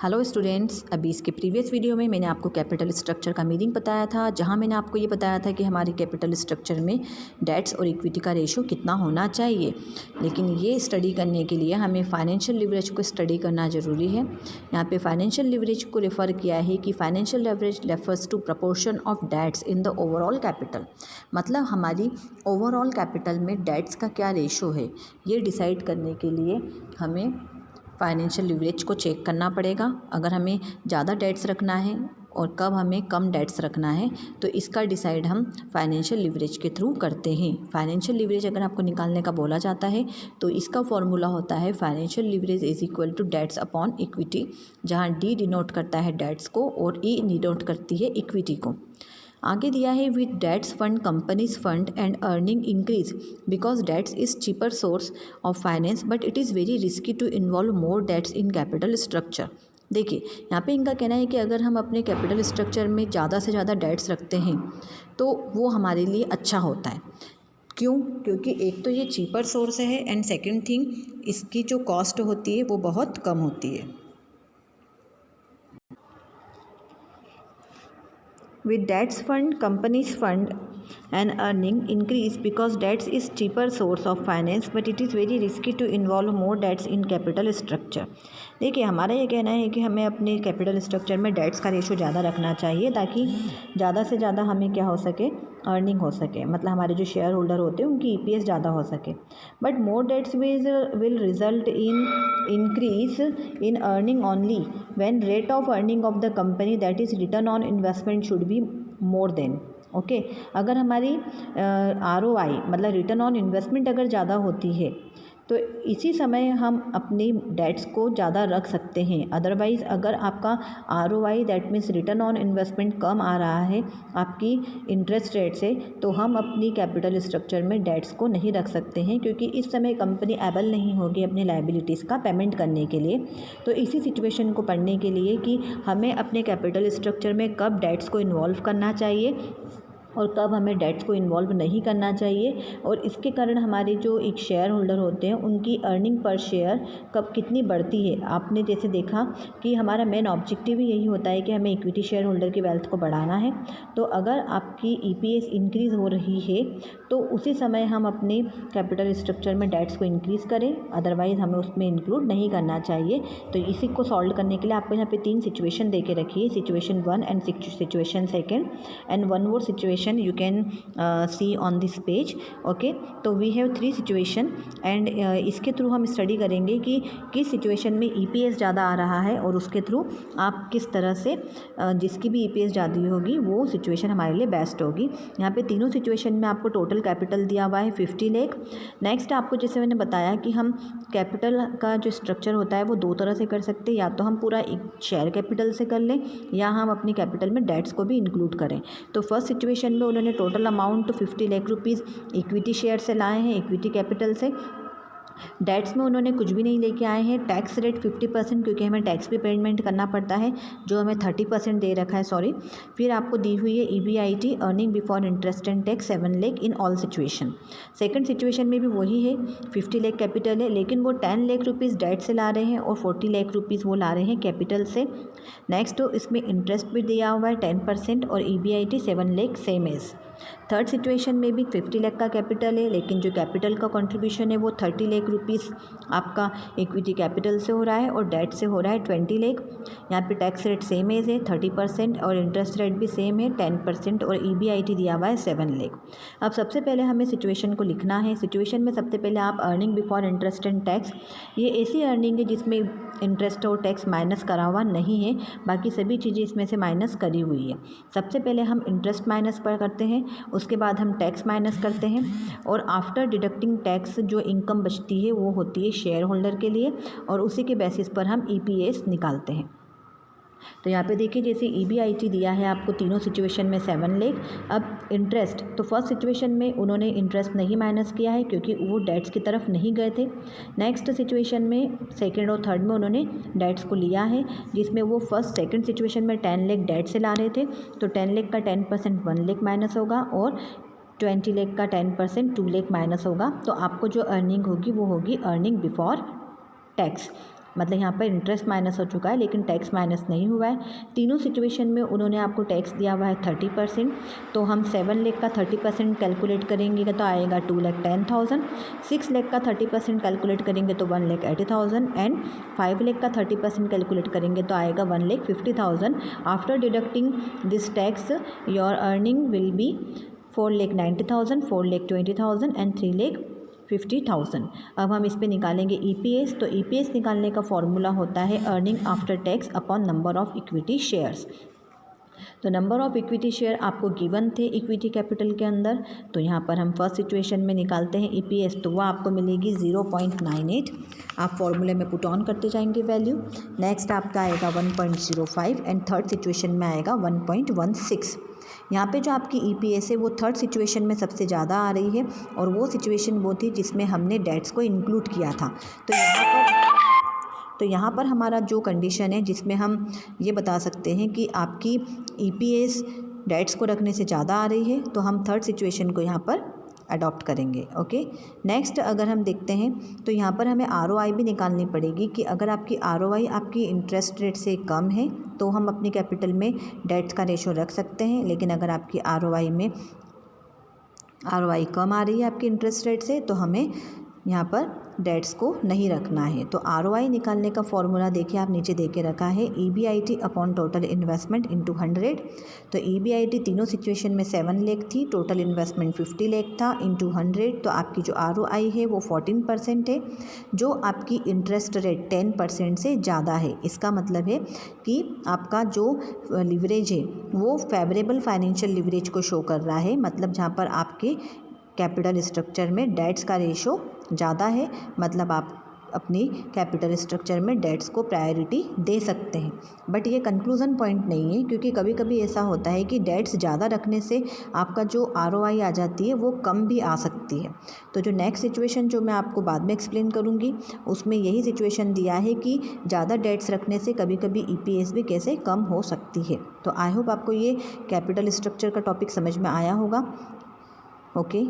Hello students, अभी इसके previous video में मैंने आपको कैपिटल स्ट्रक्चर का मीनिंग बताया था, जहां मैंने आपको ये बताया था कि हमारी कैपिटल स्ट्रक्चर में डेट्स और इक्विटी का रेशो कितना होना चाहिए। लेकिन ये स्टडी करने के लिए हमें फाइनेंशियल लिवरेज को स्टडी करना ज़रूरी है। यहाँ पे फाइनेंशियल लिवरेज को रेफ़र किया है कि financial leverage refers to proportion of debts in the overall capital. मतलब हमारी ओवरऑल कैपिटल में डेट्स का क्या रेशो है, ये डिसाइड करने के लिए हमें फाइनेंशियल लिवरेज को चेक करना पड़ेगा। अगर हमें ज़्यादा डेट्स रखना है और कब हमें कम डेट्स रखना है, तो इसका डिसाइड हम फाइनेंशियल लिवरेज के थ्रू करते हैं। फाइनेंशियल लिवरेज अगर आपको निकालने का बोला जाता है तो इसका फॉर्मूला होता है financial leverage is equal to debts upon equity, जहाँ डी डिनोट करता है डेट्स को और ई डिनोट करती है इक्विटी को। आगे दिया है with debts fund companies fund and earning increase because debts is cheaper source of finance but it is very risky to involve more debts in capital structure. देखिए, यहाँ पे इनका कहना है कि अगर हम अपने कैपिटल स्ट्रक्चर में ज़्यादा से ज़्यादा डेट्स रखते हैं तो वो हमारे लिए अच्छा होता है। क्यों? क्योंकि एक तो ये चीपर सोर्स है एंड सेकेंड थिंग, इसकी जो कॉस्ट होती है वो बहुत कम होती है। With debts fund, companies fund and earning increase because debts is cheaper source of finance but it is very risky to involve more debts in capital structure। देखिए, हमारा ये कहना है कि हमें अपने कैपिटल स्ट्रक्चर में डेट्स का रेशो ज़्यादा रखना चाहिए ताकि ज़्यादा से ज़्यादा हमें क्या हो सके, अर्निंग हो सके। मतलब हमारे जो शेयर होल्डर होते हैं उनकी ईपीएस ज़्यादा हो सके। But more debts will result in increase in earning only when rate of earning of the company that is return on investment should be more than okay. अगर हमारी ROI मतलब return on investment अगर ज़्यादा होती है तो इसी समय हम अपनी डेट्स को ज़्यादा रख सकते हैं। अदरवाइज़ अगर आपका ROI that means return on investment कम आ रहा है आपकी इंटरेस्ट रेट से, तो हम अपनी कैपिटल स्ट्रक्चर में डेट्स को नहीं रख सकते हैं, क्योंकि इस समय कंपनी एबल नहीं होगी अपनी लायबिलिटीज़ का पेमेंट करने के लिए। तो इसी सिचुएशन को पढ़ने के लिए कि हमें अपने कैपिटल स्ट्रक्चर में कब डेट्स को इन्वॉल्व करना चाहिए और कब हमें डेट्स को इन्वॉल्व नहीं करना चाहिए, और इसके कारण हमारे जो एक शेयर होल्डर होते हैं उनकी अर्निंग पर शेयर कब कितनी बढ़ती है। आपने जैसे देखा कि हमारा मेन ऑब्जेक्टिव ही यही होता है कि हमें इक्विटी शेयर होल्डर की वेल्थ को बढ़ाना है। तो अगर आपकी ईपीएस इंक्रीज़ हो रही है तो उसी समय हम अपने कैपिटल स्ट्रक्चर में डेट्स को इंक्रीज़ करें, अदरवाइज़ हमें उसमें इंक्लूड नहीं करना चाहिए। तो इसी को सॉल्व करने के लिए आपको यहाँ पे 3 सिचुएशन दे के रखी है, situation 1 and situation 2 and one more situation you can see on this page। okay, तो we have 3 situation and इसके थ्रू हम स्टडी करेंगे कि किस सिचुएशन में EPS ज़्यादा आ रहा है और उसके थ्रू आप किस तरह से जिसकी भी EPS ज़्यादा होगी वो सिचुएशन हमारे लिए बेस्ट होगी। यहाँ पे तीनों सिचुएशन में आपको टोटल कैपिटल दिया हुआ है 50 लाख। नेक्स्ट आपको जैसे मैंने बताया कि हम कैपिटल का जो स्ट्रक्चर होता है वो 2 तरह से कर सकते हैं, या तो हम पूरा एक शेयर कैपिटल से कर लें या हम अपनी कैपिटल में डेट्स को भी इंक्लूड करें। तो फर्स्ट सिचुएशन में उन्होंने total amount 50 lakh rupees equity share से लाए हैं, इक्विटी कैपिटल से। डेट्स में उन्होंने कुछ भी नहीं लेके आए हैं। टैक्स रेट 50%, क्योंकि हमें टैक्स भी पेमेंट करना पड़ता है जो हमें 30% दे रखा है, सॉरी। फिर आपको दी हुई है EBIT earning before interest and tax 7 lakh in all situation. Second situation में भी वही है, 50 लाख कैपिटल है, लेकिन वो 10 लाख रुपीज़ डेट से ला रहे हैं और 40 लाख रुपीज़ वो ला रहे हैं कैपिटल से। नेक्स्ट तो इसमें इंटरेस्ट भी दिया हुआ है 10% और EBIT 7 lakh same as. Third situation में भी 50 लाख का कैपिटल है, लेकिन जो कैपिटल का कंट्रीब्यूशन है वो 30 लाख रुपीज़ आपका इक्विटी कैपिटल से हो रहा है और डेट से हो रहा है 20 लाख। यहाँ पे टैक्स रेट सेम एज है 30% और इंटरेस्ट रेट भी सेम है 10% और EBIT दिया हुआ है 7 लाख। अब सबसे पहले हमें सिचुएशन को लिखना है। सिचुएशन में सबसे पहले आप earning before interest and tax, ये ऐसी अर्निंग है जिसमें इंटरेस्ट और टैक्स माइनस करा हुआ नहीं है, बाकी सभी चीज़ें इसमें से माइनस करी हुई है। सबसे पहले हम इंटरेस्ट माइनस पर करते हैं, उसके बाद हम टैक्स माइनस करते हैं और आफ्टर डिडक्टिंग टैक्स जो इनकम बचती है वो होती है शेयर होल्डर के लिए, और उसी के बेसिस पर हम EPS निकालते हैं। तो यहाँ पे देखिए, जैसे EBIT दिया है आपको तीनों सिचुएशन में 7 लाख। अब इंटरेस्ट, तो फर्स्ट सिचुएशन में उन्होंने इंटरेस्ट नहीं माइनस किया है क्योंकि वो डेट्स की तरफ नहीं गए थे। नेक्स्ट सिचुएशन में सेकंड और थर्ड में उन्होंने डेट्स को लिया है, जिसमें वो फर्स्ट सेकंड सिचुएशन में 10 लाख डेट से ला रहे थे, तो 10 लाख का 10% 1 लाख माइनस होगा और 20 लाख का 10% 2 लाख माइनस होगा। तो आपको जो अर्निंग होगी वो होगी अर्निंग बिफोर टैक्स। मतलब यहाँ पर इंटरेस्ट माइनस हो चुका है लेकिन टैक्स माइनस नहीं हुआ है। तीनों सिचुएशन में उन्होंने आपको टैक्स दिया हुआ है 30%। तो हम 7 लाख का 30% कैलकुलेट करेंगे तो आएगा 2,10,000। 6 लाख का 30% कैलकुलेट करेंगे तो 1,80,000 एंड 5 लाख का 30% कैलकुलेट करेंगे तो आएगा 1,50,000। After deducting this tax your earning will be 4,90,000, 4,20,000 and 3,50,000। अब हम इस पे निकालेंगे ईपीएस। तो ईपीएस निकालने का फॉर्मूला होता है earning after tax upon number of equity shares. तो नंबर ऑफ इक्विटी शेयर आपको गिवन थे इक्विटी कैपिटल के अंदर। तो यहाँ पर हम फर्स्ट सिचुएशन में निकालते हैं ईपीएस, तो वह आपको मिलेगी 0.98। आप फॉर्मूले में पुट ऑन करते जाएंगे वैल्यू। नेक्स्ट आपका आएगा 1.05 एंड थर्ड सिचुएशन में आएगा 1.16। यहाँ पे जो आपकी ईपीएस है वो थर्ड सिचुएशन में सबसे ज़्यादा आ रही है और वो सिचुएशन वो थी जिसमें हमने डेट्स को इंक्लूड किया था। तो यहाँ पर हमारा जो कंडीशन है जिसमें हम ये बता सकते हैं कि आपकी ईपीएस डेट्स को रखने से ज़्यादा आ रही है, तो हम थर्ड सिचुएशन को यहाँ पर अडॉप्ट करेंगे। ओके, नेक्स्ट अगर हम देखते हैं तो यहाँ पर हमें आरओआई भी निकालनी पड़ेगी कि अगर आपकी आरओआई आपकी इंटरेस्ट रेट से कम है तो हम अपनी कैपिटल में डेट्स का रेशो रख सकते हैं, लेकिन अगर आपकी आरओआई कम आ रही है आपकी इंटरेस्ट रेट से तो हमें यहाँ पर डेट्स को नहीं रखना है। तो आरओआई निकालने का फॉर्मूला देखिए आप नीचे दे के रखा है EBIT upon total investment into 100। तो ईबीआईटी तीनों सिचुएशन में 7 लाख थी, टोटल इन्वेस्टमेंट 50 लाख था इनटू 100। तो आपकी जो आरओआई है वो 14% है, जो आपकी इंटरेस्ट रेट 10% से ज़्यादा है। इसका मतलब है कि आपका जो लिवरेज है वो फेवरेबल फाइनेंशियल लिवरेज को शो कर रहा है, मतलब जहाँ पर आपके कैपिटल स्ट्रक्चर में डेट्स का रेशो ज़्यादा है, मतलब आप अपनी कैपिटल स्ट्रक्चर में डेट्स को प्रायोरिटी दे सकते हैं। बट ये कंक्लूज़न पॉइंट नहीं है, क्योंकि कभी कभी ऐसा होता है कि डेट्स ज़्यादा रखने से आपका जो आरओआई आ जाती है वो कम भी आ सकती है। तो जो नेक्स्ट सिचुएशन जो मैं आपको बाद में एक्सप्लेन करूँगी उसमें यही सिचुएशन दिया है कि ज़्यादा डेट्स रखने से कभी कभी ईपीएस भी कैसे कम हो सकती है। तो आई होप आपको ये कैपिटल स्ट्रक्चर का टॉपिक समझ में आया होगा। ओके।